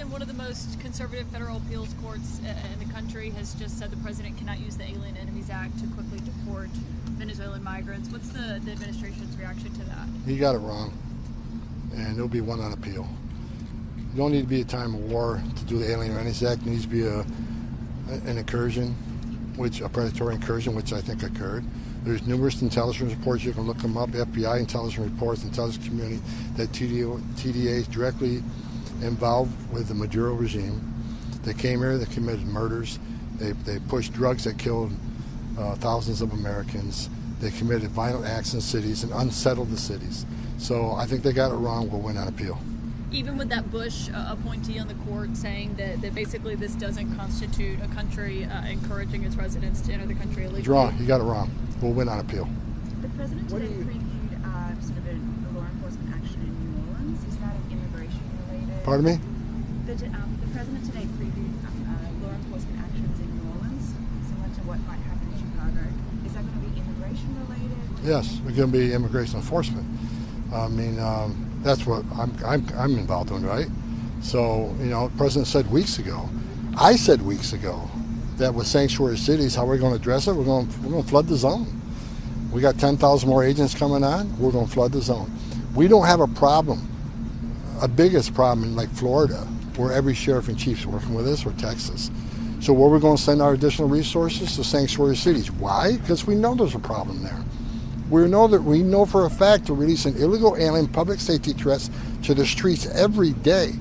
question. One of the most conservative federal appeals courts in the country has just said the president cannot use the Alien Enemies Act to quickly deport Venezuelan migrants. What's the administration's reaction to that? He got it wrong, and there'll be one on appeal. You don't need to be a time of war to do the Alien Enemies Act. It needs to be an incursion, a predatory incursion, which I think occurred. There's numerous intelligence reports, you can look them up, FBI intelligence reports, intelligence community, that TDA is directly involved with the Maduro regime. They came here, they committed murders, they pushed drugs that killed thousands of Americans. They committed violent acts in cities and unsettled the cities. So I think they got it wrong, we'll win on appeal. Even with that Bush appointee on the court saying that basically this doesn't constitute a country encouraging its residents to enter the country illegally? He's wrong, he got it wrong. We'll win on appeal. The president today previewed sort of a law enforcement action in New Orleans. Is that an immigration related? Pardon me? The president today previewed law enforcement actions in New Orleans, similar to what might happen in Chicago. Is that going to be immigration related? Yes, we're going to be immigration enforcement. I mean, that's what I'm involved in, right? So, you know, the president said weeks ago, I said weeks ago, that with sanctuary cities, how we're going to address it, we're going to flood the zone. We got 10,000 more agents coming on, we're going to flood the zone. We don't have a problem, a biggest problem in like Florida, where every sheriff and chief's working with us, or Texas. So where we're going to send our additional resources to sanctuary cities. Why? Because we know there's a problem there. We know for a fact they're releasing illegal alien public safety threats to the streets every day.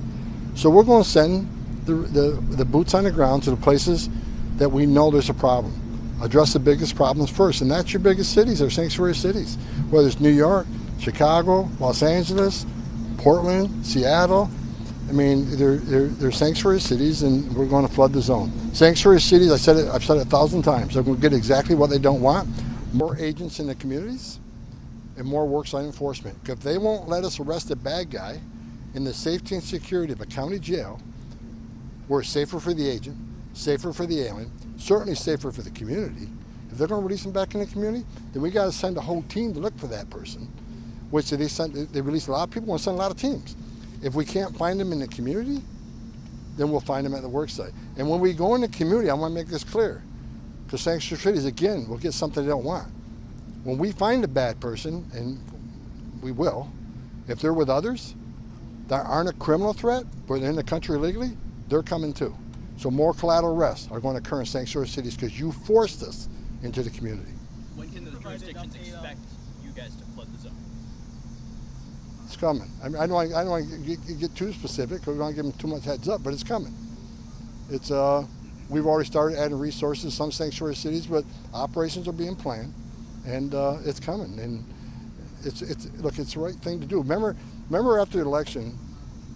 So we're going to send the boots on the ground to the places that we know there's a problem. Address the biggest problems first, and that's your biggest cities, or sanctuary cities. Whether it's New York, Chicago, Los Angeles, Portland, Seattle. I mean, they're sanctuary cities, and we're going to flood the zone. Sanctuary cities, I've said it 1,000 times, they're going to get exactly what they don't want. More agents in the communities and more worksite enforcement. If they won't let us arrest a bad guy in the safety and security of a county jail, where it's safer for the agent, safer for the alien, certainly safer for the community. If they're going to release them back in the community, then we got to send a whole team to look for that person, which they release a lot of people, want to send a lot of teams. If we can't find them in the community, then we'll find them at the work site. And when we go in the community, I want to make this clear, because sanctuary cities, again, will get something they don't want. When we find a bad person, and we will, if they're with others that aren't a criminal threat, but they're in the country illegally, they're coming too. So more collateral arrests are going to occur in sanctuary cities because you forced us into the community. When can the jurisdictions expect you guys to flood the zone? It's coming. I mean, I don't want to get too specific because we don't want to give them too much heads up, but it's coming. It's we've already started adding resources in some sanctuary cities, but operations are being planned, and it's coming. And look, it's the right thing to do. Remember after the election,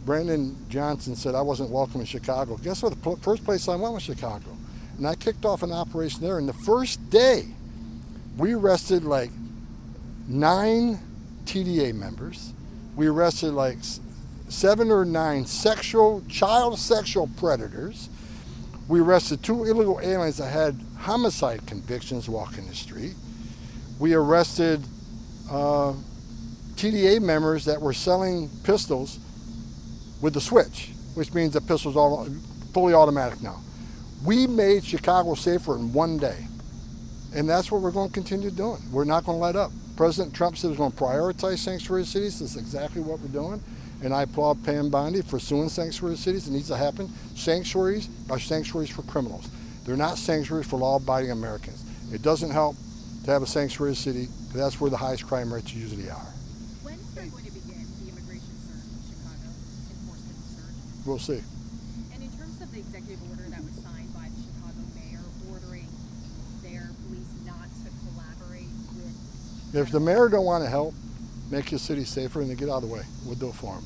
Brandon Johnson said I wasn't welcome in Chicago. Guess what? The first place I went was Chicago. And I kicked off an operation there. And the first day, we arrested like 9 TDA members. We arrested like 7 or 9 child sexual predators. We arrested 2 illegal aliens that had homicide convictions walking the street. We arrested TDA members that were selling pistols with the switch, which means the pistol's all fully automatic now. We made Chicago safer in one day, and that's what we're going to continue doing. We're not going to let up. President Trump said he's going to prioritize sanctuary cities. That's exactly what we're doing, and I applaud Pam Bondi for suing sanctuary cities. It needs to happen. Sanctuaries are sanctuaries for criminals. They're not sanctuaries for law-abiding Americans. It doesn't help to have a sanctuary city, because that's where the highest crime rates usually are. When is that going to begin, the immigration surge in Chicago, enforcement surge? We'll see. And in terms of the executive order that was signed by the Chicago mayor ordering their police not to collaborate with... If the mayor don't want to help make his city safer, then get out of the way. We'll do it for him.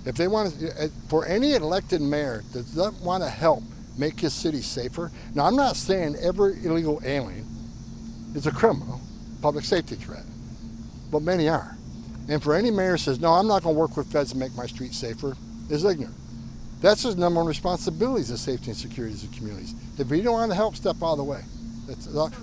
If they want to, for any elected mayor that doesn't want to help make his city safer, now I'm not saying every illegal alien is a criminal, public safety threat, but many are. And for any mayor who says, no, I'm not going to work with feds to make my streets safer, is ignorant. That's his number one responsibility, is the safety and security of the communities. If he don't want to help, step out of the way.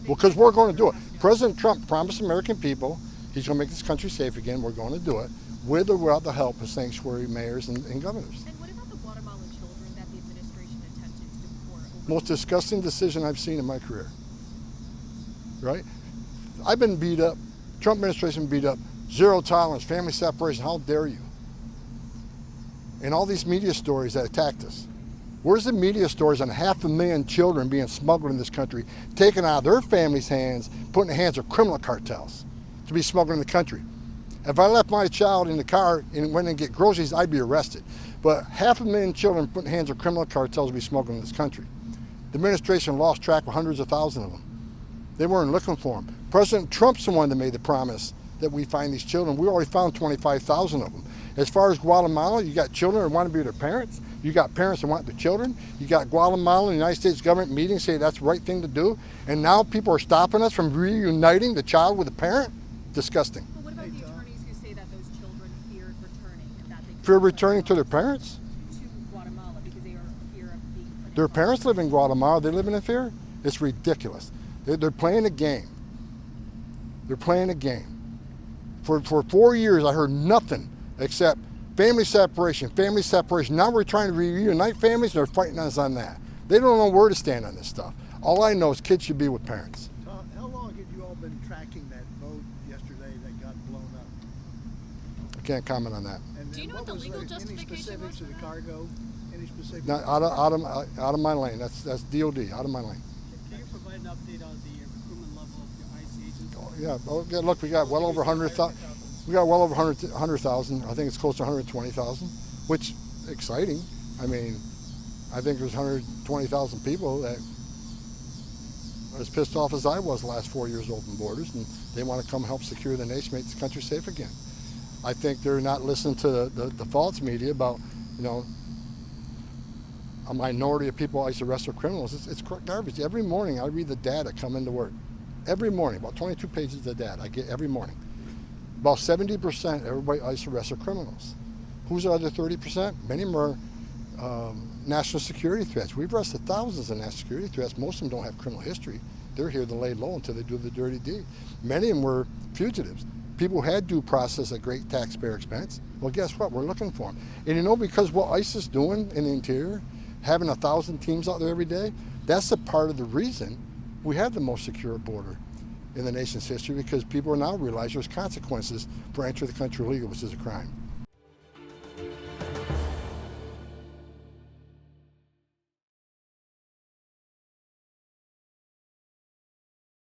Because we're going to do it. President Trump promised American people he's going to make this country safe again. We're going to do it with or without the help of sanctuary mayors and governors. And what about the Guatemalan children Most disgusting decision I've seen in my career. Right? I've been beat up. Trump administration beat up. Zero tolerance, family separation. How dare you? And all these media stories that attacked us. Where's the media stories on 500,000 children being smuggled in this country, taken out of their families' hands, put in the hands of criminal cartels to be smuggled in the country? If I left my child in the car and went and get groceries, I'd be arrested. But 500,000 children put in the hands of criminal cartels to be smuggled in this country. The administration lost track of hundreds of thousands of them. They weren't looking for them. President Trump's the one that made the promise that we find these children. We already found 25,000 of them. As far as Guatemala, you got children that want to be with their parents. You got parents that want their children. You got Guatemala and the United States government meetings say that's the right thing to do. And now people are stopping us from reuniting the child with the parent? Disgusting. But what about the attorneys who say that those children feared returning? And that they Fear returning to their parents? to Guatemala because they are in fear of being put in Their harm's parents way? live in Guatemala. They're living in fear? It's ridiculous. They're playing a game. They're playing a game. For 4 years, I heard nothing except family separation, family separation. Now we're trying to reunite families, and they're fighting us on that. They don't know where to stand on this stuff. All I know is kids should be with parents. How long had you all been tracking that boat yesterday that got blown up? I can't comment on that. And Do you know then what the legal any justification specifics was of for the that? cargo? Any specifics? Not out of my lane. That's DOD. Out of my lane. Can you provide an update on the recruitment level of your ICE agents? Yeah. Look, we got well over 100,000. We got well over 100,000. I think it's close to 120,000, which exciting. I mean, I think there's 120,000 people that are as pissed off as I was the last 4 years open borders, and they want to come help secure the nation, make this country safe again. I think they're not listening to the false media about, a minority of people ICE arrest are criminals. It's garbage. Every morning I read the data come into work. Every morning, about 22 pages of data I get every morning. About 70% of everybody ICE arrests are criminals. Who's the other 30%? Many of them are national security threats. We've arrested thousands of national security threats. Most of them don't have criminal history. They're here to lay low until they do the dirty deed. Many of them were fugitives. People who had due process at great taxpayer expense. Well, guess what? We're looking for them. And because what ICE is doing in the interior, having 1,000 teams out there every day, that's a part of the reason we have the most secure border in the nation's history, because people are now realizing there's consequences for entering the country illegal, which is a crime.